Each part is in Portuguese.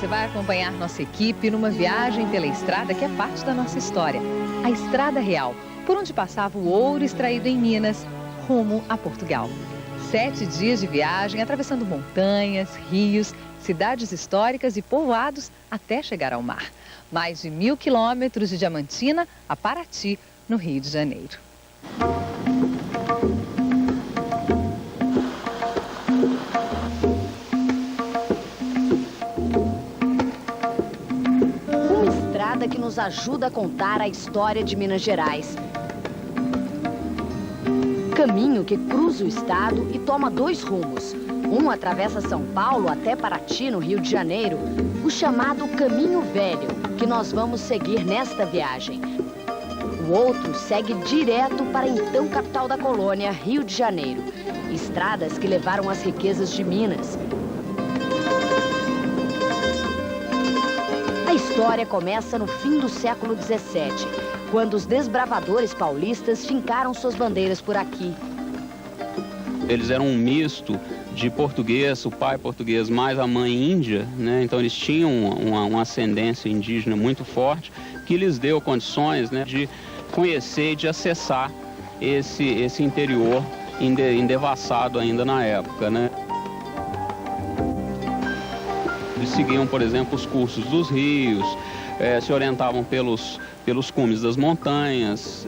vai acompanhar nossa equipe numa viagem pela estrada que é parte da nossa história. A Estrada Real, por onde passava o ouro extraído em Minas, rumo a Portugal. 7 dias de viagem, atravessando montanhas, rios, cidades históricas e povoados até chegar ao mar. Mais de 1.000 quilômetros de Diamantina a Paraty, no Rio de Janeiro. Uma estrada que nos ajuda a contar a história de Minas Gerais. Caminho que cruza o estado e toma 2 rumos. Um atravessa São Paulo até Paraty, no Rio de Janeiro, o chamado Caminho Velho, que nós vamos seguir nesta viagem. O outro segue direto para a então capital da colônia, Rio de Janeiro. Estradas que levaram as riquezas de Minas. A história começa no fim do século XVII, quando os desbravadores paulistas fincaram suas bandeiras por aqui. Eles eram um misto de português, o pai português mais a mãe índia, né? Então eles tinham uma ascendência indígena muito forte, que lhes deu condições, né, de conhecer e de acessar esse interior endevassado ainda na época, né? Eles seguiam, por exemplo, os cursos dos rios, se orientavam pelos cumes das montanhas,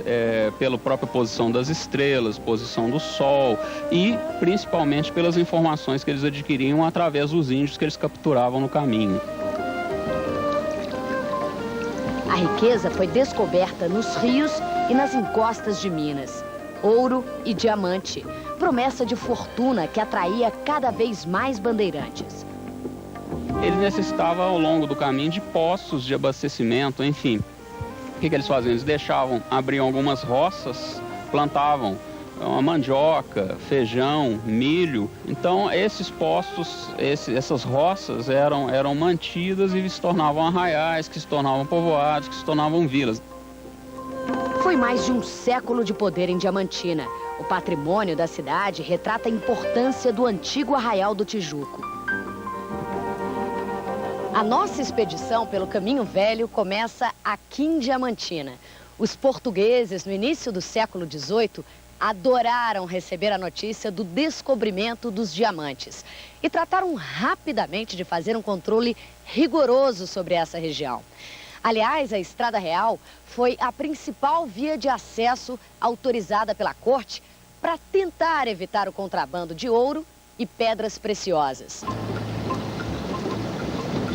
pela própria posição das estrelas, posição do sol e principalmente pelas informações que eles adquiriam através dos índios que eles capturavam no caminho. A riqueza foi descoberta nos rios e nas encostas de Minas. Ouro e diamante, promessa de fortuna que atraía cada vez mais bandeirantes. Ele necessitava, ao longo do caminho, de poços de abastecimento, enfim. O que eles faziam? Eles abriam algumas roças, plantavam uma mandioca, feijão, milho. Então, esses postos, essas roças eram mantidas e se tornavam arraiais, que se tornavam povoados, que se tornavam vilas. Foi mais de um século de poder em Diamantina. O patrimônio da cidade retrata a importância do antigo Arraial do Tijuco. A nossa expedição pelo Caminho Velho começa aqui em Diamantina. Os portugueses, no início do século XVIII, adoraram receber a notícia do descobrimento dos diamantes e trataram rapidamente de fazer um controle rigoroso sobre essa região. Aliás, a Estrada Real foi a principal via de acesso autorizada pela corte para tentar evitar o contrabando de ouro e pedras preciosas.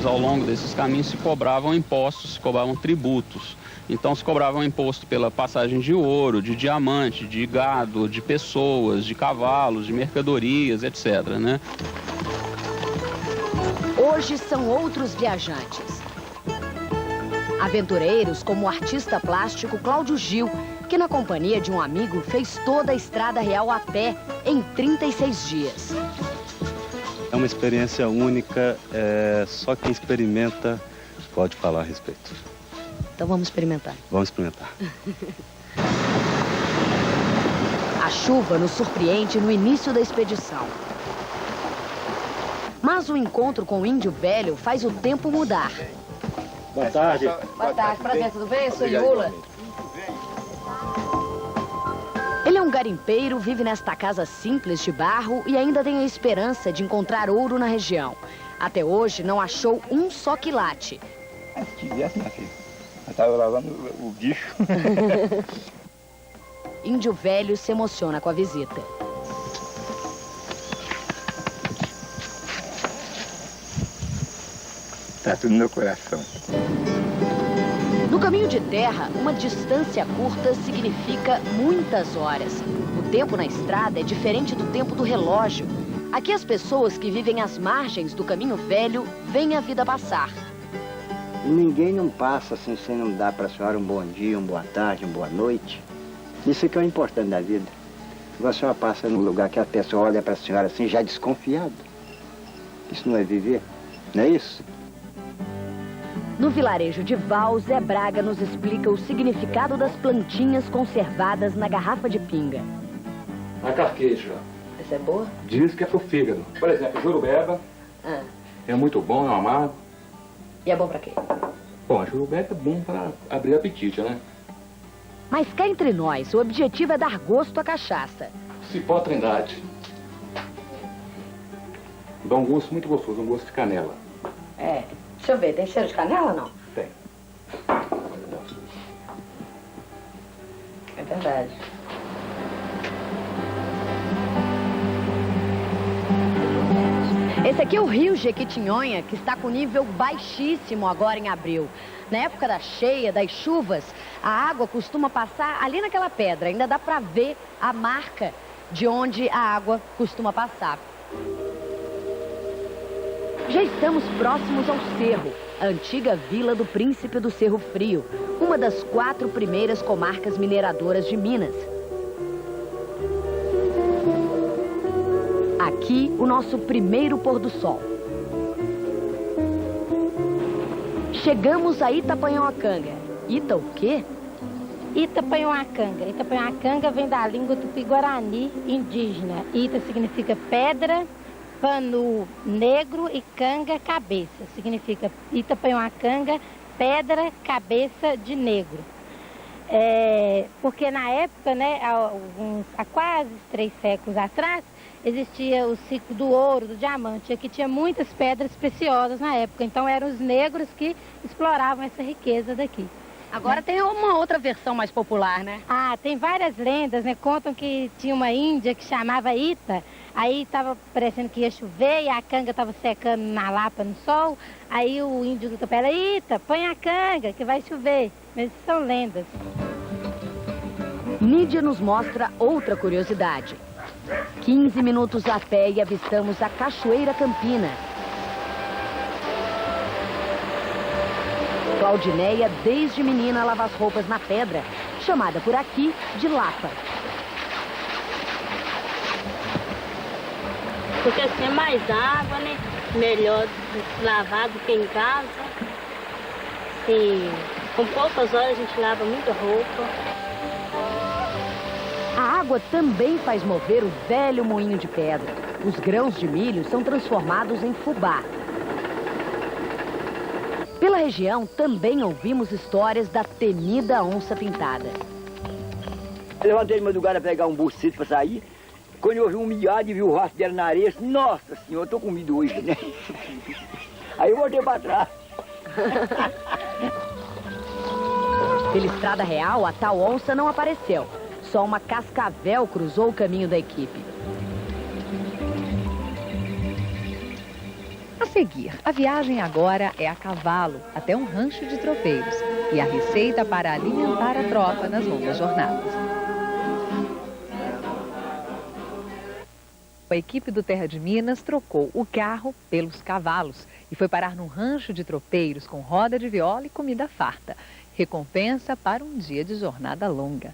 Ao longo desses caminhos se cobravam impostos, se cobravam tributos. Então se cobrava um imposto pela passagem de ouro, de diamante, de gado, de pessoas, de cavalos, de mercadorias, etc., né? Hoje são outros viajantes. Aventureiros como o artista plástico Cláudio Gil, que na companhia de um amigo fez toda a Estrada Real a pé em 36 dias. É uma experiência única, só quem experimenta pode falar a respeito. Então vamos experimentar. Vamos experimentar. A chuva nos surpreende no início da expedição. Mas o encontro com o Índio Velho faz o tempo mudar. Boa tarde. Boa tarde, prazer, tudo bem? Eu sou Iula. Ele é um garimpeiro, vive nesta casa simples de barro e ainda tem a esperança de encontrar ouro na região. Até hoje não achou um só quilate. Se tivesse, minha filha, eu estava lavando o bicho. Índio Velho se emociona com a visita. Tá tudo no meu coração. No caminho de terra, uma distância curta significa muitas horas. O tempo na estrada é diferente do tempo do relógio. Aqui as pessoas que vivem às margens do Caminho Velho veem a vida passar. Ninguém não passa assim sem não dar para a senhora um bom dia, uma boa tarde, uma boa noite. Isso que é o importante da vida. Quando a senhora passa num lugar que a pessoa olha para a senhora assim já desconfiado. Isso não é viver, não é isso? No vilarejo de Val, Zé Braga nos explica o significado das plantinhas conservadas na garrafa de pinga. A carqueja. Essa é boa? Diz que é pro fígado. Por exemplo, jurubeba. É muito bom, é um amargo. E é bom pra quê? Bom, a churubeca é bom para abrir apetite, né? Mas cá entre nós, o objetivo é dar gosto à cachaça. Cipó Trindade. Dá um gosto muito gostoso, um gosto de canela. É. Deixa eu ver, tem cheiro de canela ou não? Tem. É verdade. Esse aqui é o rio Jequitinhonha, que está com nível baixíssimo agora em abril. Na época da cheia, das chuvas, a água costuma passar ali naquela pedra. Ainda dá para ver a marca de onde a água costuma passar. Já estamos próximos ao Cerro, a antiga vila do Príncipe do Cerro Frio, uma das 4 primeiras comarcas mineradoras de Minas. Aqui, o nosso primeiro pôr do sol. Chegamos a Itapanhoacanga. Ita o quê? Itapanhoacanga. Itapanhoacanga vem da língua tupi-guarani indígena. Ita significa pedra, panu negro e canga cabeça. Significa Itapanhoacanga, pedra, cabeça de negro. Porque na época, né, há quase 3 séculos atrás, existia o ciclo do ouro, do diamante. Aqui tinha muitas pedras preciosas na época. Então eram os negros que exploravam essa riqueza daqui. Agora tem uma outra versão mais popular, né? Ah, tem várias lendas, né? Contam que tinha uma índia que chamava Ita. Aí estava parecendo que ia chover e a canga estava secando na lapa no sol. Aí o índio gritou para ela: Ita, põe a canga que vai chover. Mas isso são lendas. Nídia nos mostra outra curiosidade. 15 minutos a pé e avistamos a Cachoeira Campina. Claudineia, desde menina, lava as roupas na pedra, chamada por aqui de lapa. Porque assim é mais água, né? Melhor lavar do que em casa. Sim, com poucas horas a gente lava muita roupa. A água também faz mover o velho moinho de pedra. Os grãos de milho são transformados em fubá. Pela região, também ouvimos histórias da temida onça pintada. Eu levantei de madrugada a pegar um bucito para sair. Quando eu ouvi um miado e vi o rastro dela na areia, disse, nossa senhora, eu tô com medo hoje, né? Aí eu voltei para trás. Pela estrada real, a tal onça não apareceu. Só uma cascavel cruzou o caminho da equipe. A seguir, a viagem agora é a cavalo, até um rancho de tropeiros. E a receita para alimentar a tropa nas longas jornadas. A equipe do Terra de Minas trocou o carro pelos cavalos e foi parar num rancho de tropeiros com roda de viola e comida farta. Recompensa para um dia de jornada longa.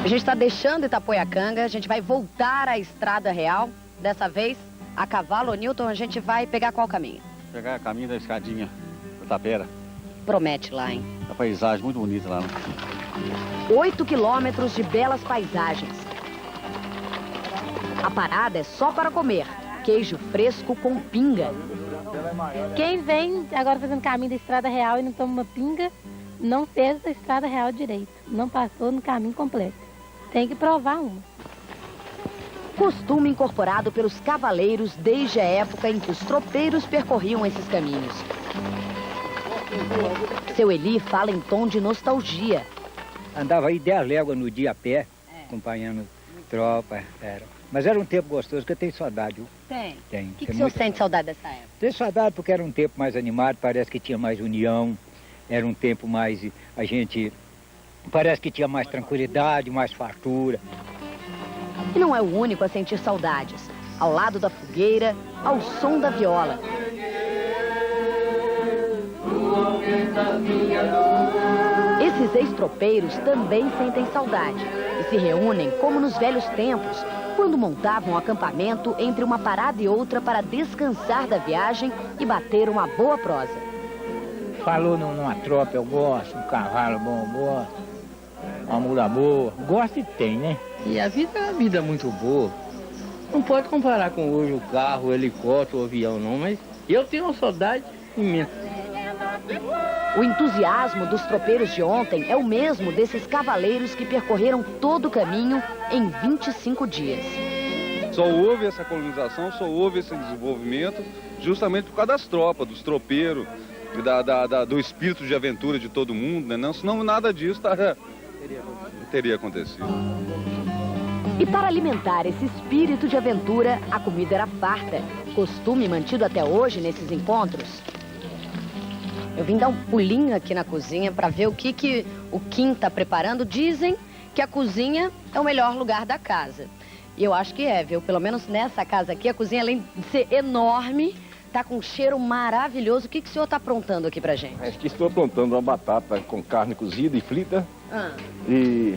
A gente está deixando Itapanhoacanga, a gente vai voltar à estrada real. Dessa vez, a cavalo. Ô, Newton, a gente vai pegar qual caminho? Pegar o caminho da escadinha do Tapera. Promete lá, hein? A paisagem muito bonita lá. 8 quilômetros de belas paisagens. A parada é só para comer. Queijo fresco com pinga. Quem vem agora fazendo caminho da estrada real e não toma uma pinga, não fez a estrada real direito. Não passou no caminho completo. Tem que provar uma. Costume incorporado pelos cavaleiros desde a época em que os tropeiros percorriam esses caminhos. Seu Eli fala em tom de nostalgia. Andava aí 10 léguas no dia a pé, acompanhando tropa. Mas era um tempo gostoso, que eu tenho saudade. Viu? Tem. Tem. O que o senhor sente saudade dessa época? Tenho saudade porque era um tempo mais animado, parece que tinha mais união. Era um tempo mais... A gente... Parece que tinha mais tranquilidade, mais fartura. E não é o único a sentir saudades. Ao lado da fogueira, ao som da viola. Esses ex-tropeiros também sentem saudade e se reúnem como nos velhos tempos, quando montavam um acampamento entre uma parada e outra para descansar da viagem e bater uma boa prosa. Falou numa tropa, eu gosto, um cavalo bom, eu gosto. uma mulher boa. Gosta e tem, né? E a vida é uma vida muito boa. Não pode comparar com hoje o carro, o helicóptero, o avião, não, mas eu tenho uma saudade imensa. O entusiasmo dos tropeiros de ontem é o mesmo desses cavaleiros que percorreram todo o caminho em 25 dias. Só houve essa colonização, só houve esse desenvolvimento justamente por causa das tropas, dos tropeiros, do espírito de aventura de todo mundo, né? Não, senão nada disso não teria acontecido. E para alimentar esse espírito de aventura, a comida era farta, costume mantido até hoje nesses encontros. Eu vim dar um pulinho aqui na cozinha para ver o que o Kim está preparando. Dizem que a cozinha é o melhor lugar da casa. E eu acho que é, viu? Pelo menos nessa casa aqui, a cozinha, além de ser enorme, tá com um cheiro maravilhoso. O que o senhor está aprontando aqui pra gente? Acho que estou aprontando uma batata com carne cozida e frita. E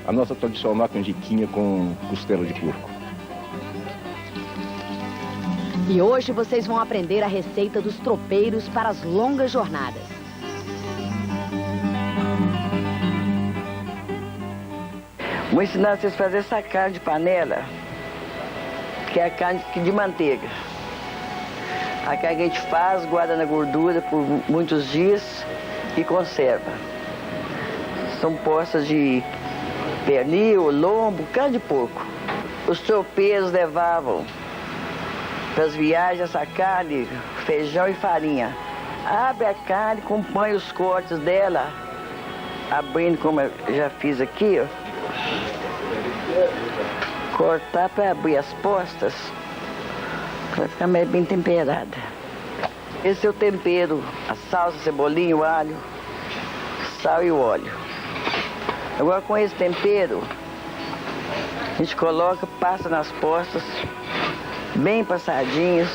a nossa tradicional canjiquinha com costela de porco. E hoje vocês vão aprender a receita dos tropeiros para as longas jornadas. Vou ensinar vocês a fazer essa carne de panela, que é a carne de manteiga. A carne que a gente faz, guarda na gordura por muitos dias e conserva. São postas de pernil, lombo, carne de porco. Os tropeiros levavam para as viagens essa carne, feijão e farinha. Abre a carne, acompanha os cortes dela, abrindo como eu já fiz aqui, ó. Cortar para abrir as postas, para ficar mais bem temperada. Esse é o tempero, a salsa, a cebolinha, o alho, sal e o óleo. Agora com esse tempero, a gente coloca, passa nas postas, bem passadinhas,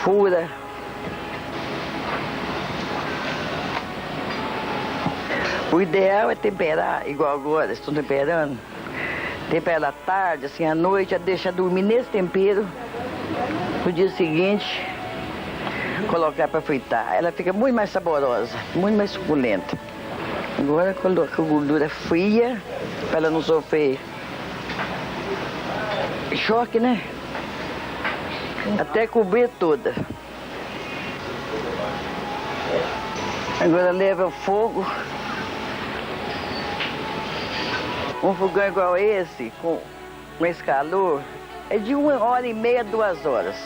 fura. O ideal é temperar, igual agora, estou temperando. Tempera à tarde, assim, à noite, deixar dormir nesse tempero. No dia seguinte, colocar para fritar. Ela fica muito mais saborosa, muito mais suculenta. Agora coloca a gordura fria, para ela não sofrer choque, né? Até cobrir toda. Agora leva o fogo. Um fogão igual esse, com esse calor, é de 1h30, 2 horas.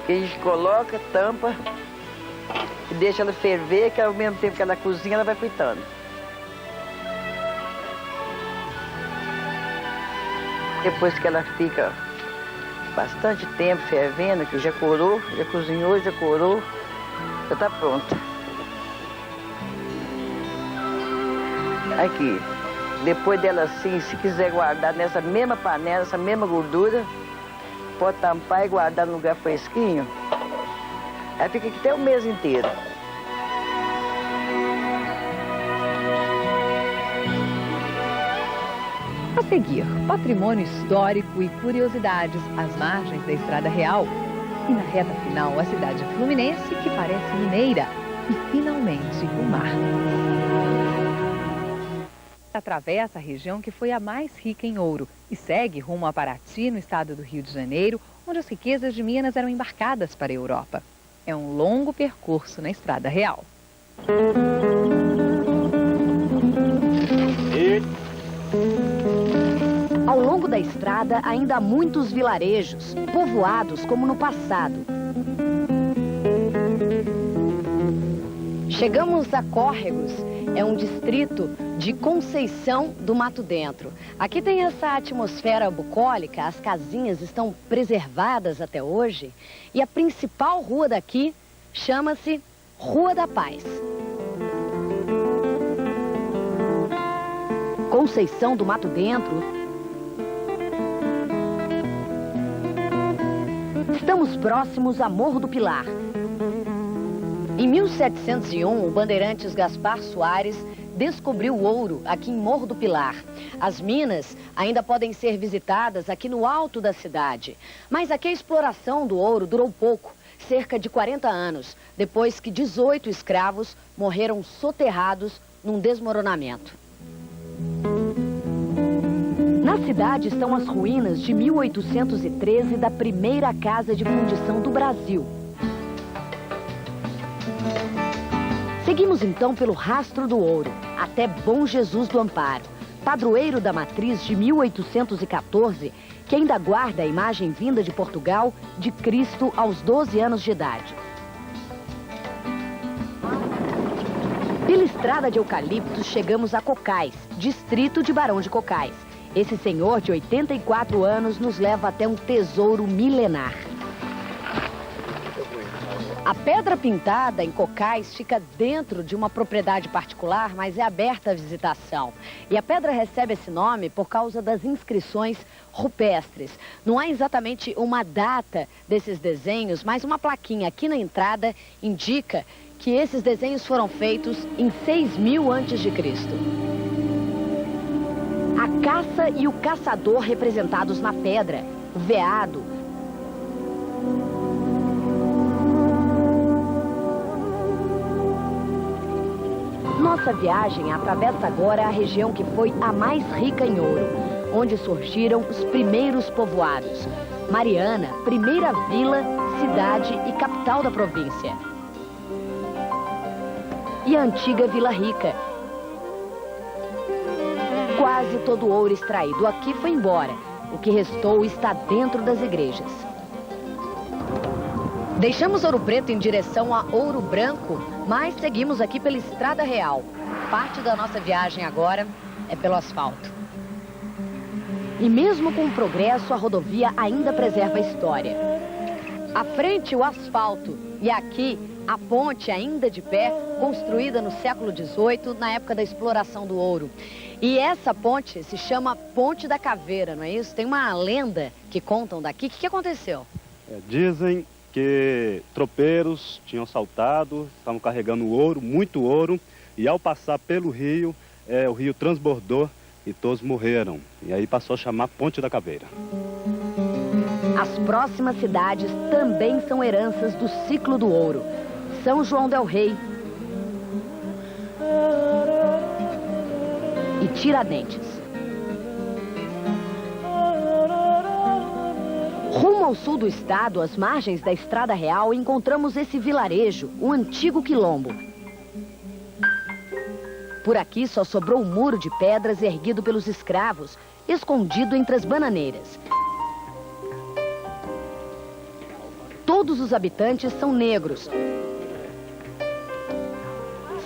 Que a gente coloca, tampa e deixa ela ferver, que ao mesmo tempo que ela cozinha, ela vai fritando. Depois que ela fica bastante tempo fervendo, que já corou, já cozinhou, já corou, já está pronta. Aqui, depois dela assim, se quiser guardar nessa mesma panela, essa mesma gordura, pode tampar e guardar no lugar fresquinho. Aí fica aqui até o mês inteiro. A seguir, patrimônio histórico e curiosidades às margens da Estrada Real. E na reta final, a cidade fluminense que parece mineira. E finalmente o mar. Atravessa a região que foi a mais rica em ouro e segue rumo a Paraty, no estado do Rio de Janeiro, onde as riquezas de Minas eram embarcadas para a Europa. É um longo percurso na Estrada Real. Ao longo da estrada, ainda há muitos vilarejos, povoados como no passado. Chegamos a Córregos, é um distrito de Conceição do Mato Dentro. Aqui tem essa atmosfera bucólica, as casinhas estão preservadas até hoje. E a principal rua daqui chama-se Rua da Paz. Conceição do Mato Dentro. Estamos próximos a Morro do Pilar. Em 1701, o bandeirantes Gaspar Soares descobriu o ouro aqui em Morro do Pilar. As minas ainda podem ser visitadas aqui no alto da cidade. Mas aqui a exploração do ouro durou pouco, cerca de 40 anos, depois que 18 escravos morreram soterrados num desmoronamento. Na cidade estão as ruínas de 1813 da primeira casa de fundição do Brasil. Seguimos então pelo Rastro do Ouro, até Bom Jesus do Amparo, padroeiro da matriz de 1814, que ainda guarda a imagem vinda de Portugal de Cristo aos 12 anos de idade. Pela estrada de eucaliptos chegamos a Cocais, distrito de Barão de Cocais. Esse senhor de 84 anos nos leva até um tesouro milenar. A Pedra Pintada, em Cocais, fica dentro de uma propriedade particular, mas é aberta à visitação. E a pedra recebe esse nome por causa das inscrições rupestres. Não há exatamente uma data desses desenhos, mas uma plaquinha aqui na entrada indica que esses desenhos foram feitos em 6000 a.C. A caça e o caçador representados na pedra, o veado. Nossa viagem atravessa agora a região que foi a mais rica em ouro, onde surgiram os primeiros povoados. Mariana, primeira vila, cidade e capital da província. E a antiga Vila Rica. Quase todo o ouro extraído aqui foi embora. O que restou está dentro das igrejas. Deixamos Ouro Preto em direção a Ouro Branco, mas seguimos aqui pela Estrada Real. Parte da nossa viagem agora é pelo asfalto. E mesmo com o progresso, a rodovia ainda preserva a história. À frente, o asfalto. E aqui, a ponte ainda de pé, construída no século XVIII, na época da exploração do ouro. E essa ponte se chama Ponte da Caveira, não é isso? Tem uma lenda que contam daqui. O que aconteceu? Dizem que tropeiros tinham saltado, estavam carregando ouro, muito ouro, e ao passar pelo rio, o rio transbordou e todos morreram. E aí passou a chamar Ponte da Caveira. As próximas cidades também são heranças do ciclo do ouro. São João del Rei e Tiradentes. Rumo ao sul do estado, às margens da Estrada Real, encontramos esse vilarejo, o antigo Quilombo. Por aqui só sobrou um muro de pedras erguido pelos escravos, escondido entre as bananeiras. Todos os habitantes são negros.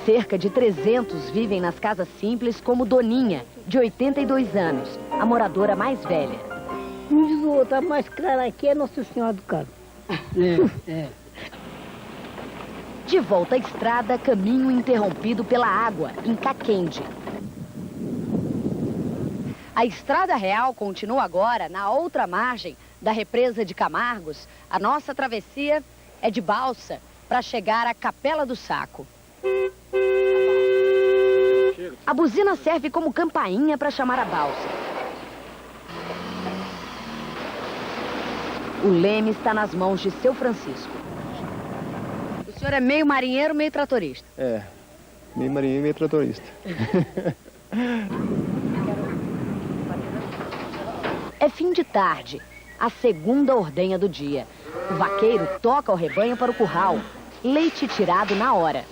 Cerca de 300 vivem nas casas simples, como Doninha, de 82 anos, a moradora mais velha. Um diz o outro, a mais clara aqui é Nossa Senhora do Carmo. De volta à estrada, caminho interrompido pela água, em Caquende. A Estrada Real continua agora na outra margem da represa de Camargos. A nossa travessia é de balsa para chegar à Capela do Saco. A buzina serve como campainha para chamar a balsa. O leme está nas mãos de seu Francisco. O senhor é meio marinheiro, meio tratorista? É, meio marinheiro, meio tratorista. É fim de tarde, a segunda ordenha do dia. O vaqueiro toca o rebanho para o curral. Leite tirado na hora.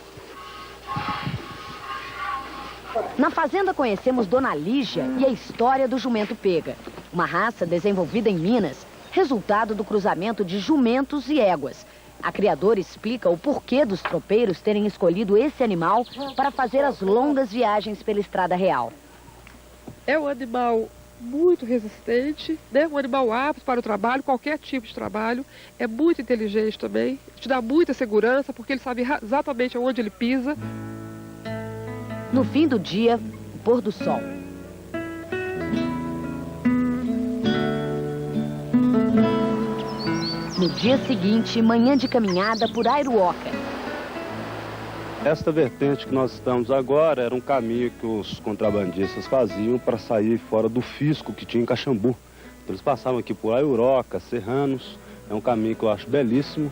Na fazenda conhecemos Dona Lígia e a história do jumento pega. Uma raça desenvolvida em Minas, resultado do cruzamento de jumentos e éguas. A criadora explica o porquê dos tropeiros terem escolhido esse animal para fazer as longas viagens pela Estrada Real. É um animal muito resistente, né? Um animal apto para o trabalho, qualquer tipo de trabalho. É muito inteligente também, te dá muita segurança, porque ele sabe exatamente onde ele pisa. No fim do dia, o pôr do sol. No dia seguinte, manhã de caminhada por Airuoca. Esta vertente que nós estamos agora era um caminho que os contrabandistas faziam para sair fora do fisco que tinha em Caxambu. Então, eles passavam aqui por Aiuroca, Serranos. É um caminho que eu acho belíssimo.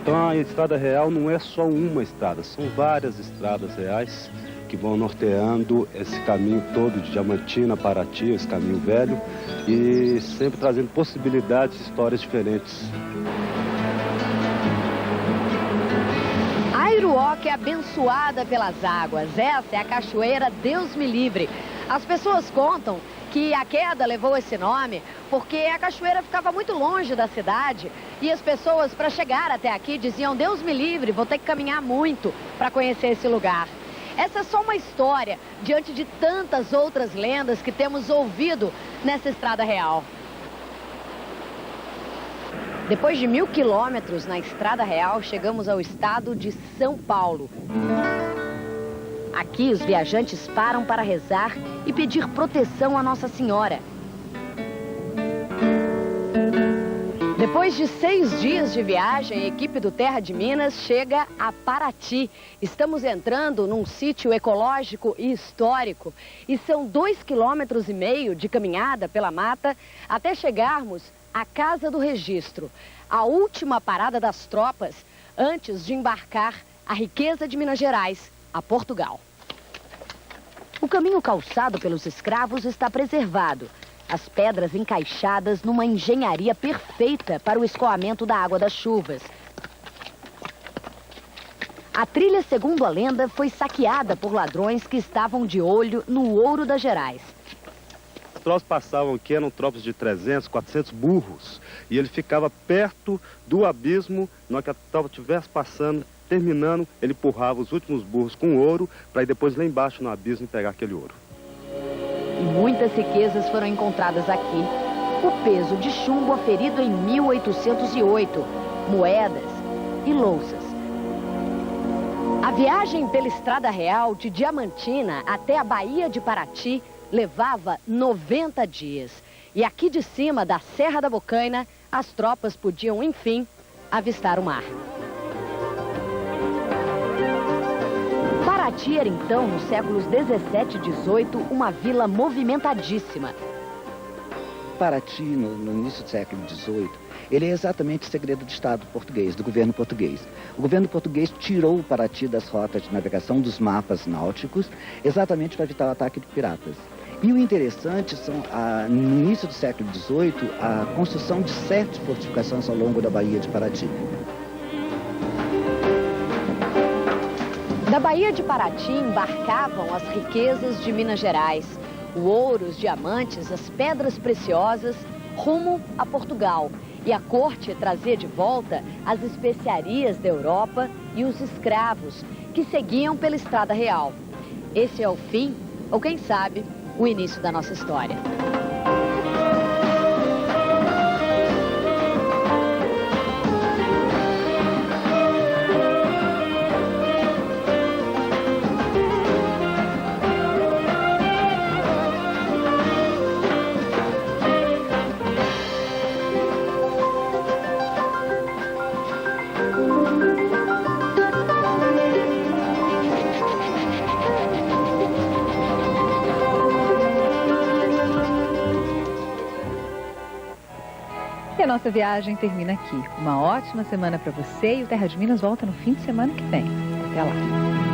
Então a Estrada Real não é só uma estrada, são várias estradas reais que vão norteando esse caminho todo de Diamantina, Paraty, esse caminho velho, e sempre trazendo possibilidades, histórias diferentes. A Iruoca é abençoada pelas águas. Essa é a cachoeira Deus me livre. As pessoas contam que a queda levou esse nome porque a cachoeira ficava muito longe da cidade e as pessoas, para chegar até aqui, diziam: Deus me livre, vou ter que caminhar muito para conhecer esse lugar. Essa é só uma história diante de tantas outras lendas que temos ouvido nessa estrada real. Depois de 1000 quilômetros na estrada real, chegamos ao estado de São Paulo. Aqui os viajantes param para rezar e pedir proteção a Nossa Senhora. Depois de 6 dias de viagem, a equipe do Terra de Minas chega a Paraty. Estamos entrando num sítio ecológico e histórico e são 2,5 km de caminhada pela mata até chegarmos à Casa do Registro, a última parada das tropas antes de embarcar a riqueza de Minas Gerais a Portugal. O caminho calçado pelos escravos está preservado. As pedras encaixadas numa engenharia perfeita para o escoamento da água das chuvas. A trilha, segundo a lenda, foi saqueada por ladrões que estavam de olho no ouro das Gerais. As tropas passavam aqui, eram tropas de 300, 400 burros. E ele ficava perto do abismo, na hora que a tropa estivesse passando, terminando, ele empurrava os últimos burros com ouro, para ir depois lá embaixo no abismo pegar aquele ouro. E muitas riquezas foram encontradas aqui. O peso de chumbo aferido em 1808, moedas e louças. A viagem pela Estrada Real de Diamantina até a Baía de Paraty levava 90 dias. E aqui de cima da Serra da Bocaina, as tropas podiam, enfim, avistar o mar. Paraty era então, nos séculos 17 e 18, uma vila movimentadíssima. Paraty, no início do século XVIII, ele é exatamente o segredo de Estado português, do governo português. O governo português tirou Paraty das rotas de navegação dos mapas náuticos, exatamente para evitar o ataque de piratas. E o interessante são, no início do século XVIII, a construção de 7 fortificações ao longo da Baía de Paraty. Da Baía de Paraty embarcavam as riquezas de Minas Gerais, o ouro, os diamantes, as pedras preciosas, rumo a Portugal. E a corte trazia de volta as especiarias da Europa e os escravos, que seguiam pela Estrada Real. Esse é o fim, ou quem sabe, o início da nossa história. A nossa viagem termina aqui. Uma ótima semana para você e o Terra de Minas volta no fim de semana que vem. Até lá.